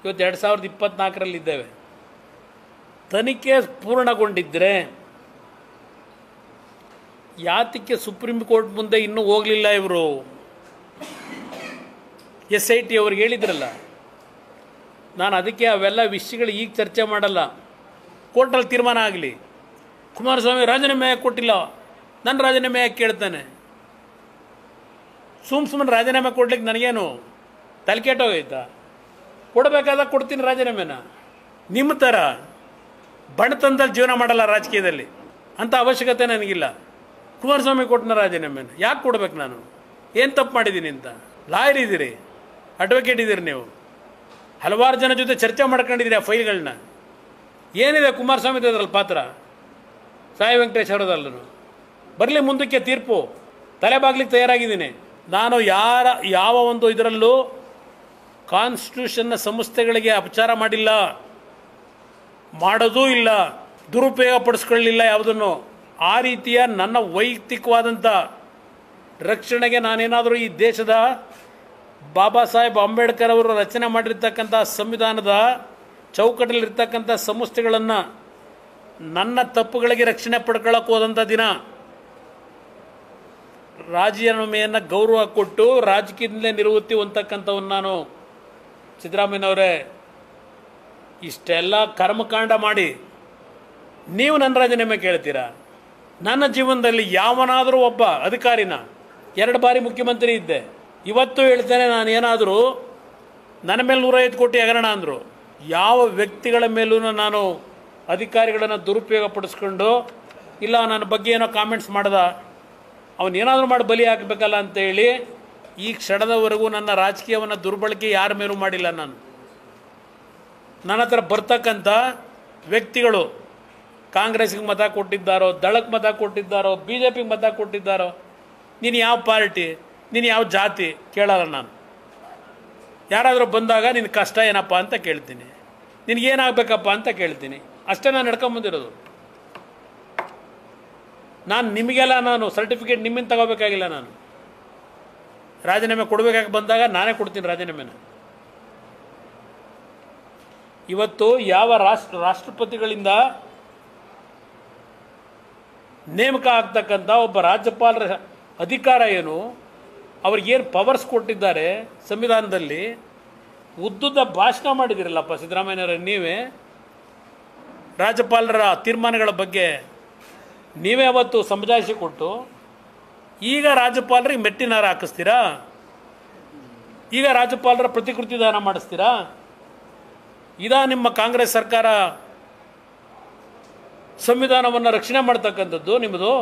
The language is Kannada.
ಇವತ್ತು 2024ರಲ್ಲಿದ್ದೇವೆ. ತನಿಖೆ ಪೂರ್ಣಗೊಂಡಿದ್ದರೆ ಯಾತಕ್ಕೆ ಸುಪ್ರೀಂ ಕೋರ್ಟ್ ಮುಂದೆ ಇನ್ನೂ ಹೋಗಲಿಲ್ಲ ಇವರು? SIT ಅವ್ರಿಗೆ ಹೇಳಿದ್ರಲ್ಲ. ನಾನು ಅದಕ್ಕೆ ಅವೆಲ್ಲ ವಿಷಯಗಳು ಈಗ ಚರ್ಚೆ ಮಾಡಲ್ಲ. ಕೋರ್ಟಲ್ಲಿ ತೀರ್ಮಾನ ಆಗಲಿ. ಕುಮಾರಸ್ವಾಮಿ ರಾಜೀನಾಮೆ ಯಾಕೆ ಕೊಟ್ಟಿಲ್ಲ? ನನ್ನ ರಾಜೀನಾಮೆ ಯಾಕೆ ಕೇಳ್ತಾನೆ? ಸುಮ್ಮನೆ ರಾಜೀನಾಮೆ ಕೊಡ್ಲಿಕ್ಕೆ ನನಗೇನು ತಲೆ ಕೆಟ್ಟೋಗೈತಾ? ಕೊಡಬೇಕಾದಾಗ ಕೊಡ್ತೀನಿ ರಾಜೀನಾಮೆನ. ನಿಮ್ಮ ಥರ ಬಣತನದಲ್ಲಿ ಜೀವನ ಮಾಡಲ್ಲ ರಾಜಕೀಯದಲ್ಲಿ. ಅಂಥ ಅವಶ್ಯಕತೆ ನನಗಿಲ್ಲ. ಕುಮಾರಸ್ವಾಮಿ ಕೊಟ್ಟನ ರಾಜೀನಾಮೆನ ಯಾಕೆ ಕೊಡ್ಬೇಕು ನಾನು? ಏನು ತಪ್ಪು ಮಾಡಿದ್ದೀನಿ ಅಂತ? ಲಾಯರ್ ಇದ್ದೀರಿ, ಅಡ್ವೊಕೇಟ್ ಇದ್ದೀರಿ, ನೀವು ಹಲವಾರು ಜನ ಜೊತೆ ಚರ್ಚೆ ಮಾಡ್ಕೊಂಡಿದ್ದೀರಿ ಆ ಫೈಲ್ಗಳನ್ನ. ಏನಿದೆ ಕುಮಾರಸ್ವಾಮಿ ಅದ್ರಲ್ಲಿ ಪಾತ್ರ? ಸಾಯಿ ವೆಂಕಟೇಶ್ ಅವರದಲ್ಲೂ ಬರಲಿ ಮುಂದಕ್ಕೆ ತೀರ್ಪು. ತಲೆಬಾಗ್ಲಿಕ್ಕೆ ತಯಾರಾಗಿದ್ದೀನಿ ನಾನು. ಯಾವ ಒಂದು ಇದರಲ್ಲೂ ಕಾನ್ಸ್ಟಿಟ್ಯೂಷನ್ನ ಸಂಸ್ಥೆಗಳಿಗೆ ಅಪಚಾರ ಮಾಡಿಲ್ಲ, ಮಾಡೋದೂ ಇಲ್ಲ, ದುರುಪಯೋಗ ಪಡಿಸ್ಕೊಳ್ಳಿಲ್ಲ ಯಾವುದನ್ನು. ಆ ರೀತಿಯ ನನ್ನ ವೈಯಕ್ತಿಕವಾದಂಥ ರಕ್ಷಣೆಗೆ ನಾನೇನಾದರೂ ಈ ದೇಶದ ಬಾಬಾ ಸಾಹೇಬ್ ಅಂಬೇಡ್ಕರ್ ಅವರು ರಚನೆ ಮಾಡಿರ್ತಕ್ಕಂಥ ಸಂವಿಧಾನದ ಚೌಕಟ್ಟಲ್ಲಿರ್ತಕ್ಕಂಥ ಸಂಸ್ಥೆಗಳನ್ನು ನನ್ನ ತಪ್ಪುಗಳಿಗೆ ರಕ್ಷಣೆ ಪಡ್ಕೊಳ್ಳೋಕೆ ಹೋದಂಥ ದಿನ ರಾಜೀನಾಮೆಯನ್ನು ಗೌರವ ಕೊಟ್ಟು ರಾಜಕೀಯದಿಂದಲೇ ನಿವೃತ್ತಿ ಹೊಂದತಕ್ಕಂಥವನ್ನು ನಾನು ಸಿದ್ದರಾಮಯ್ಯನವರೇ ಇಷ್ಟೆಲ್ಲ ಕರ್ಮಕಾಂಡ ಮಾಡಿ ನೀವು ನನ್ನ ರಾಜೀನಾಮೆ ಕೇಳ್ತೀರಾ? ನನ್ನ ಜೀವನದಲ್ಲಿ ಯಾವನಾದರೂ ಒಬ್ಬ ಅಧಿಕಾರಿನ 2 ಬಾರಿ ಮುಖ್ಯಮಂತ್ರಿ ಇದ್ದೆ. ಇವತ್ತು ಹೇಳ್ತೇನೆ, ನಾನು ಏನಾದರೂ ನನ್ನ ಮೇಲೆ 150 ಕೋಟಿ ಹಗರಣ ಅಂದರು ಯಾವ ವ್ಯಕ್ತಿಗಳ ಮೇಲೂ ನಾನು ಅಧಿಕಾರಿಗಳನ್ನು ದುರುಪಯೋಗ ಪಡಿಸ್ಕೊಂಡು ಇಲ್ಲ ನನ್ನ ಬಗ್ಗೆ ಏನೋ ಕಾಮೆಂಟ್ಸ್ ಮಾಡ್ದ ಅವನೇನಾದರೂ ಮಾಡಿ ಬಲಿ ಹಾಕಬೇಕಲ್ಲ ಅಂತೇಳಿ ಈ ಕ್ಷಣದವರೆಗೂ ನನ್ನ ರಾಜಕೀಯವನ್ನು ದುರ್ಬಳಕೆ ಯಾರ ಮೇಲೂ ಮಾಡಿಲ್ಲ. ನನ್ನ ಹತ್ರ ಬರ್ತಕ್ಕಂಥ ವ್ಯಕ್ತಿಗಳು ಕಾಂಗ್ರೆಸ್ಗೆ ಮತ ಕೊಟ್ಟಿದ್ದಾರೋ, ದಳಕ್ಕೆ ಮತ ಕೊಟ್ಟಿದ್ದಾರೋ, BJPಗೆ ಮತ ಕೊಟ್ಟಿದ್ದಾರೋ, ನೀನು ಯಾವ ಪಾರ್ಟಿ, ನೀನು ಯಾವ ಜಾತಿ ಕೇಳಲ್ಲ ನಾನು. ಯಾರಾದರೂ ಬಂದಾಗ ನಿನ್ನ ಕಷ್ಟ ಏನಪ್ಪ ಅಂತ ಕೇಳ್ತೀನಿ, ನಿನಗೇನಾಗಬೇಕಪ್ಪ ಅಂತ ಕೇಳ್ತೀನಿ. ಅಷ್ಟೇ ನಾನು ನಡ್ಕೊಂಬಂದಿರೋದು. ನಾನು ನಿಮಗೆಲ್ಲ ನಾನು ಸರ್ಟಿಫಿಕೇಟ್ ನಿಮ್ಮಿಂದ ತಗೋಬೇಕಾಗಿಲ್ಲ. ನಾನು ರಾಜೀನಾಮೆ ಕೊಡಬೇಕಾಗಿ ಬಂದಾಗ ನಾನೇ ಕೊಡ್ತೀನಿ ರಾಜೀನಾಮೆನ. ಇವತ್ತು ಯಾವ ರಾಷ್ಟ್ರಪತಿಗಳಿಂದ ನೇಮಕ ಆಗ್ತಕ್ಕಂಥ ಒಬ್ಬ ರಾಜ್ಯಪಾಲರ ಅಧಿಕಾರ ಏನು, ಅವ್ರಿಗೇನು ಪವರ್ಸ್ ಕೊಟ್ಟಿದ್ದಾರೆ ಸಂವಿಧಾನದಲ್ಲಿ, ಉದ್ದುದ್ದ ಭಾಷಣ ಮಾಡಿದಿರಲ್ಲಪ್ಪ ಸಿದ್ದರಾಮಯ್ಯನವರೇ. ನೀವೇ ರಾಜ್ಯಪಾಲರ ತೀರ್ಮಾನಗಳ ಬಗ್ಗೆ ನೀವೇ ಅವತ್ತು ಸಮಜಾಯಿಷಿ ಕೊಟ್ಟು ಈಗ ರಾಜ್ಯಪಾಲರಿಗೆ ಮೆಟ್ಟಿನಾರ ಹಾಕಿಸ್ತೀರಾ? ಈಗ ರಾಜ್ಯಪಾಲರ ಪ್ರತಿಕೃತಿ ದಾನ ಮಾಡಿಸ್ತೀರಾ? ಇದಾ ನಿಮ್ಮ ಕಾಂಗ್ರೆಸ್ ಸರ್ಕಾರ ಸಂವಿಧಾನವನ್ನು ರಕ್ಷಣೆ ಮಾಡ್ತಕ್ಕಂಥದ್ದು ನಿಮ್ಮದು?